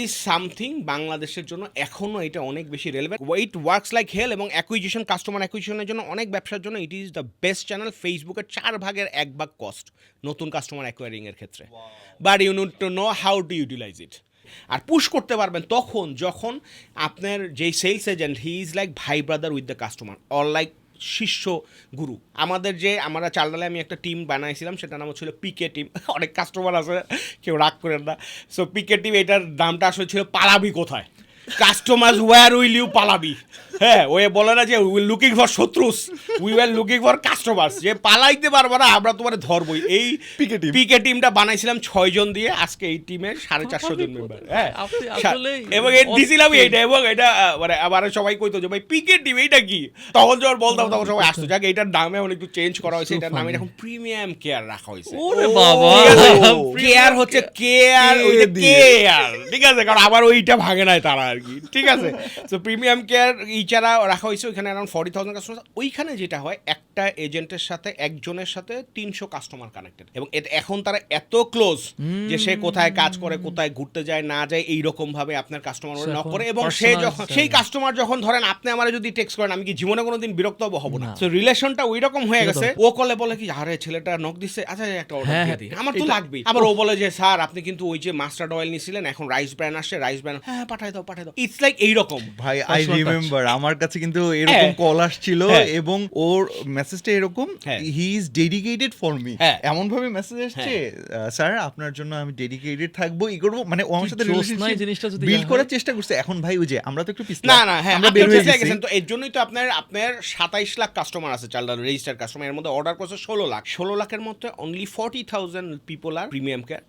Is something বাংলাদেশের জন্য এখনও এটা অনেক বেশি relevant. It works like hell এবং অ্যাকুইজিশন, কাস্টমার অ্যাকুইজিশনের জন্য অনেক ব্যবসার জন্য it is the best channel. ফেসবুকের 4/1 কস্ট নতুন কাস্টমার অ্যাকোয়ারিংয়ের ক্ষেত্রে, but you need to know how to utilize it. আর পুশ করতে পারবেন তখন যখন আপনার যেই sales agent he is like ভাই brother with the customer or like shishya guru. আমাদের যে আমরা চালডালে আমি একটা টিম বানাইছিলাম, সেটার নাম ছিল পিকে টিম। অনেক কাস্টমার আছে, কেউ রাগ করেন না। সো পিকে টিম, এটার নামটা আসলে ছিল পালাবি কোথায়, কাস্টমার্স ওয়্যার উইল ইউ পালাবি। হ্যাঁ, ওই বলে না যে উই লুকিং ফর শত্রুস, we were looking for customers, যে পালাইতে পারবো না আমরা তোমার ধরবই। এই পিকে টিমটা বানাইছিলাম 6 জন দিয়ে, আজকে এই টিমের 450 জন মেম্বার। হ্যাঁ, এবং দিছিলাম এইটা, এবং এটা মানে আবার সবাই কইতো যে ভাই পিকে টিম এইটা কি, তখন যখন বলতাম তখন সবাই আসতো। যাক, এইটার নামে এখন একটু চেঞ্জ করা হয়েছে, এটার নামে এখন প্রিমিয়াম কেয়ার রাখা হয়েছে। ওরে বাবা, কেয়ার হচ্ছে কেয়ার, ওইটা কেয়ার, ঠিক আছে, কারণ আবার ওইটা ভাগে নাই তারা আর কি, ঠিক আছে। তো প্রিমিয়াম কেয়ার ইচারা রাখা হয়েছে ওইখানে অ্যারাউন্ড 40,000 কাস্টমার। ওইখানে যেটা হয়, একটা এজেন্টের সাথে একজনের সাথে 300 কাস্টমার কানেক্টেড, এবং এখন তারা এত ক্লোজ যে সে কোথায় কাজ করে, কোথায় ঘুরতে যায় না যায়, এইরকম ভাবে আপনার কাস্টমার নক করে। এবং সে যখন সেই কাস্টমার যখন ধরেন আপনি আমার যদি টেক্সট করেন, আমি কি জীবনে কোনোদিন বিরক্ত হব না। তো রিলেশনটা ওই রকম হয়ে গেছে। ও কলে বলে কি, আরে ছেলেটা নক দিচ্ছে, আচ্ছা একটা অর্ডার দিয়ে দিই, আমার তো লাগবেই। আবার ও বলে যে স্যার আপনি কিন্তু ওই যে মাস্টার্ড অয়েল নিছিলেন, এখন রাইস ব্র্যান্ড আসছে, রাইস ব্র্যান্ড, হ্যাঁ পাঠাই দাও পাঠাই দাও। ইটস লাইক এইরকম। ভাই আই রিমেম্বার আমার কাছে কিন্তু এরকম কল আসছিল, এবং ওর মেসেজটা এরকম, he is dedicated for me, এমন ভাবে মেসেজ আসছে, স্যার আপনার জন্য আমি ডেডিকেটেড থাকবো, ই করবো, মানে ও আমার সাথে রিলেশনশিপ বিল্ড করার চেষ্টা করছে। এখন ভাই ওই যে আমরা তো একটু পিছলা, না না, হ্যাঁ আমরা বের হয়ে গেছি। তো এর জন্যই তো আপনার 27 লাখ কাস্টমার আছে চালডাল রেজিস্টার্ড কাস্টমার, এর মধ্যে অর্ডার করছে 16 লাখ। 16 লাখের মধ্যে অনলি 40,000 পিপল আর প্রিমিয়াম কেয়ার,